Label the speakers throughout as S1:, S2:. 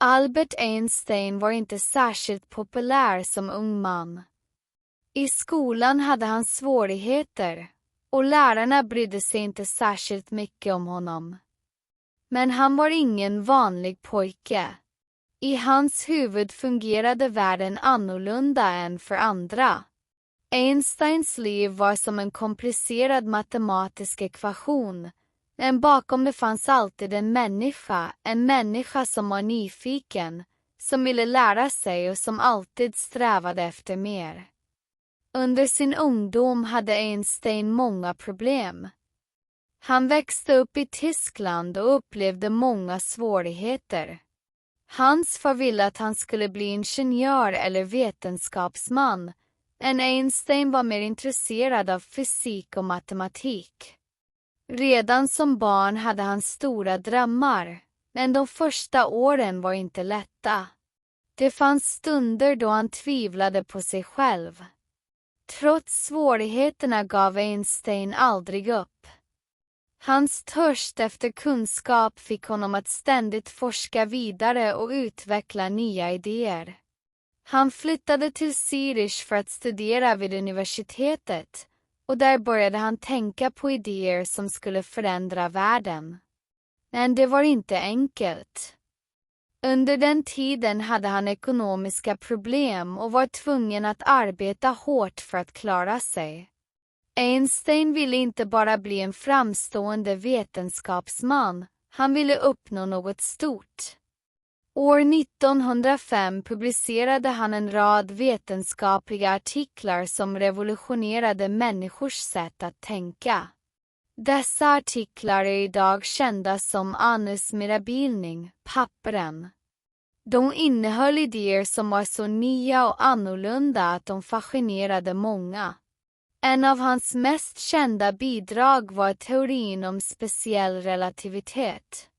S1: Albert Einstein var inte särskilt populär som ung man. I skolan hade han svårigheter och lärarna brydde sig inte särskilt mycket om honom. Men han var ingen vanlig pojke. I hans huvud fungerade världen annorlunda än för andra. Einsteins liv var som en komplicerad matematisk ekvation, men bakom det fanns alltid en människa som var nyfiken, som ville lära sig och som alltid strävade efter mer. Under sin ungdom hade Einstein många problem. Han växte upp i Tyskland och upplevde många svårigheter. Hans far ville att han skulle bli ingenjör eller vetenskapsman, men Einstein var mer intresserad av fysik och matematik. Redan som barn hade han stora drömmar, men de första åren var inte lätta. Det fanns stunder då han tvivlade på sig själv. Trots svårigheterna gav Einstein aldrig upp. Hans törst efter kunskap fick honom att ständigt forska vidare och utveckla nya idéer. Han flyttade till Zürich för att studera vid universitetet, och där började han tänka på idéer som skulle förändra världen. Men det var inte enkelt. Under den tiden hade han ekonomiska problem och var tvungen att arbeta hårt för att klara sig. Einstein ville inte bara bli en framstående vetenskapsman, han ville uppnå något stort. År 1905 publicerade han en rad vetenskapliga artiklar som revolutionerade människors sätt att tänka. Dessa artiklar är idag kända som Annus Mirabilis, papperen. De innehöll idéer som var så nya och annorlunda att de fascinerade många. En av hans mest kända bidrag var teorin om speciell relativitet.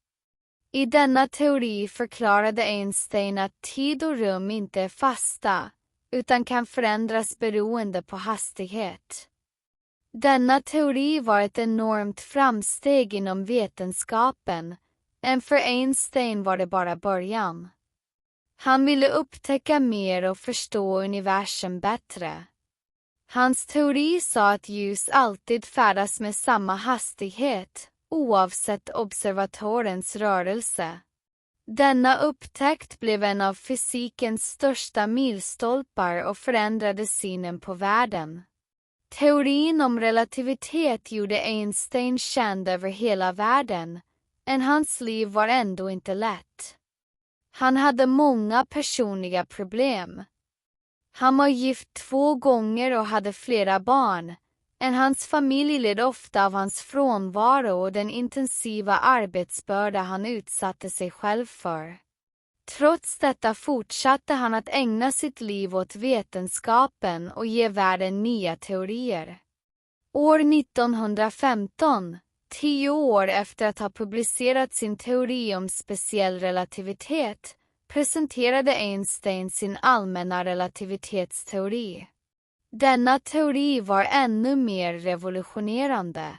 S1: I denna teori förklarade Einstein att tid och rum inte är fasta, utan kan förändras beroende på hastighet. Denna teori var ett enormt framsteg inom vetenskapen, men för Einstein var det bara början. Han ville upptäcka mer och förstå universum bättre. Hans teori sa att ljus alltid färdas med samma hastighet, oavsett observatorens rörelse. Denna upptäckt blev en av fysikens största milstolpar och förändrade synen på världen. Teorin om relativitet gjorde Einstein känd över hela världen, men hans liv var ändå inte lätt. Han hade många personliga problem. Han var gift 2 gånger och hade flera barn, men hans familj led ofta av hans frånvaro och den intensiva arbetsbörda han utsatte sig själv för. Trots detta fortsatte han att ägna sitt liv åt vetenskapen och ge världen nya teorier. År 1915, 10 år efter att ha publicerat sin teori om speciell relativitet, presenterade Einstein sin allmänna relativitetsteori. Denna teori var ännu mer revolutionerande.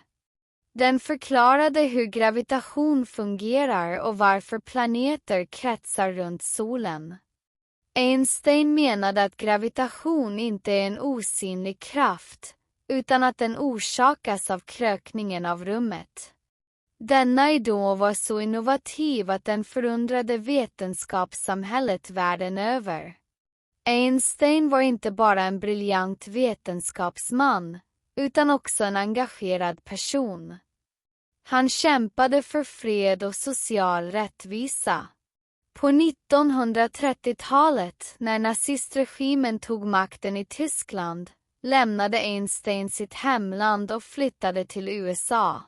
S1: Den förklarade hur gravitation fungerar och varför planeter kretsar runt solen. Einstein menade att gravitation inte är en osynlig kraft, utan att den orsakas av krökningen av rummet. Denna idé var så innovativ att den förundrade vetenskapssamhället världen över. Einstein var inte bara en briljant vetenskapsman, utan också en engagerad person. Han kämpade för fred och social rättvisa. På 1930-talet, när nazistregimen tog makten i Tyskland, lämnade Einstein sitt hemland och flyttade till USA.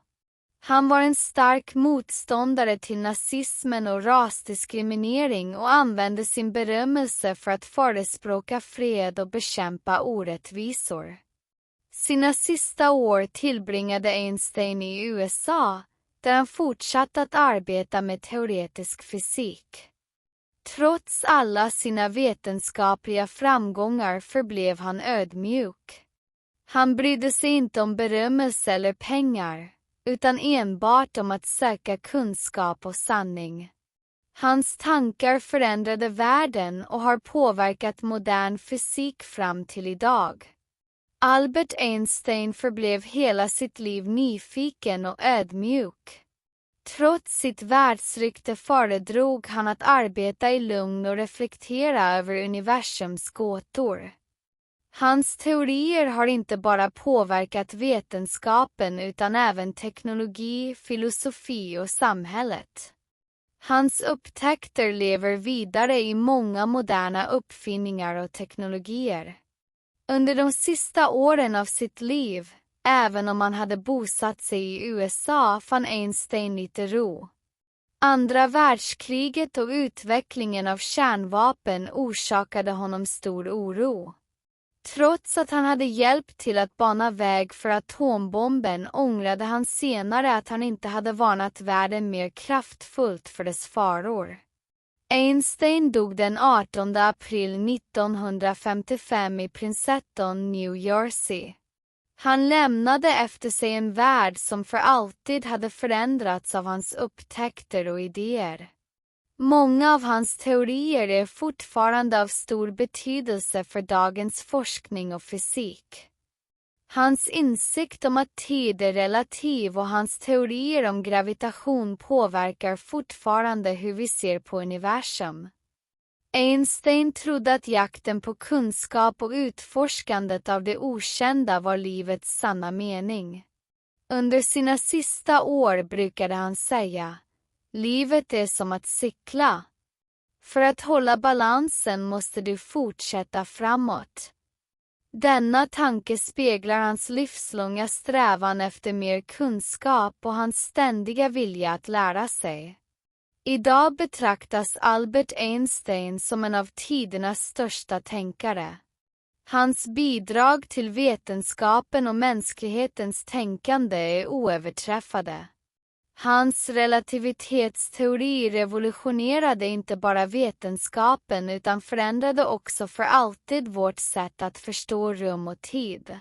S1: Han var en stark motståndare till nazismen och rasdiskriminering och använde sin berömmelse för att förespråka fred och bekämpa orättvisor. Sina sista år tillbringade Einstein i USA, där han fortsatte att arbeta med teoretisk fysik. Trots alla sina vetenskapliga framgångar förblev han ödmjuk. Han brydde sig inte om berömmelse eller pengar, utan enbart om att söka kunskap och sanning. Hans tankar förändrade världen och har påverkat modern fysik fram till idag. Albert Einstein förblev hela sitt liv nyfiken och ödmjuk. Trots sitt världsrykte föredrog han att arbeta i lugn och reflektera över universums gåtor. Hans teorier har inte bara påverkat vetenskapen utan även teknologi, filosofi och samhället. Hans upptäckter lever vidare i många moderna uppfinningar och teknologier. Under de sista åren av sitt liv, även om han hade bosatt sig i USA, fann Einstein lite ro. Andra världskriget och utvecklingen av kärnvapen orsakade honom stor oro. Trots att han hade hjälpt till att bana väg för atombomben ångrade han senare att han inte hade varnat världen mer kraftfullt för dess faror. Einstein dog den 18 april 1955 i Princeton, New Jersey. Han lämnade efter sig en värld som för alltid hade förändrats av hans upptäckter och idéer. Många av hans teorier är fortfarande av stor betydelse för dagens forskning och fysik. Hans insikt om att tid är relativ och hans teorier om gravitation påverkar fortfarande hur vi ser på universum. Einstein trodde att jakten på kunskap och utforskandet av det okända var livets sanna mening. Under sina sista år brukade han säga: livet är som att cykla. För att hålla balansen måste du fortsätta framåt. Denna tanke speglar hans livslånga strävan efter mer kunskap och hans ständiga vilja att lära sig. Idag betraktas Albert Einstein som en av tidernas största tänkare. Hans bidrag till vetenskapen och mänsklighetens tänkande är oöverträffade. Hans relativitetsteori revolutionerade inte bara vetenskapen utan förändrade också för alltid vårt sätt att förstå rum och tid.